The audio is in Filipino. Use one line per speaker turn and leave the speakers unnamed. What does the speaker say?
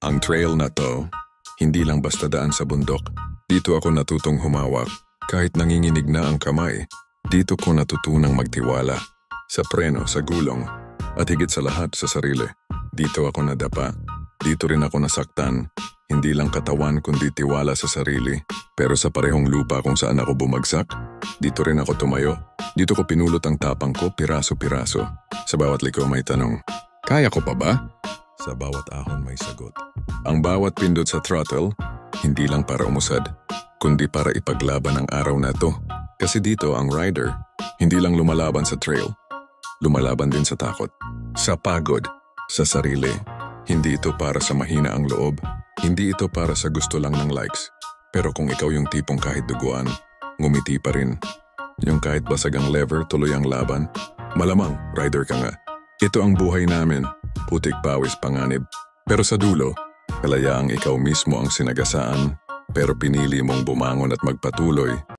Ang trail na to, hindi lang basta daan sa bundok. Dito ako natutong humawak. Kahit nanginginig na ang kamay, dito ko natutunang magtiwala. Sa preno, sa gulong, at higit sa lahat sa sarili. Dito ako nadapa. Dito rin ako nasaktan. Hindi lang katawan kundi tiwala sa sarili. Pero sa parehong lupa kung saan ako bumagsak, dito rin ako tumayo. Dito ko pinulot ang tapang ko piraso-piraso. Sa bawat liko may tanong, kaya ko pa ba? Sa bawat ahon may sagot. Ang bawat pindot sa throttle, hindi lang para umusad, kundi para ipaglaban ang araw na to. Kasi dito ang rider, hindi lang lumalaban sa trail, lumalaban din sa takot, sa pagod, sa sarili. Hindi ito para sa mahina ang loob, hindi ito para sa gusto lang ng likes. Pero kung ikaw yung tipong kahit duguan, ngumiti pa rin. Yung kahit basag ang lever, tuloy ang laban, malamang, rider ka nga. Ito ang buhay namin, putik pawis panganib. Pero sa dulo, kalayaang ikaw mismo ang sinagasaan, pero pinili mong bumangon at magpatuloy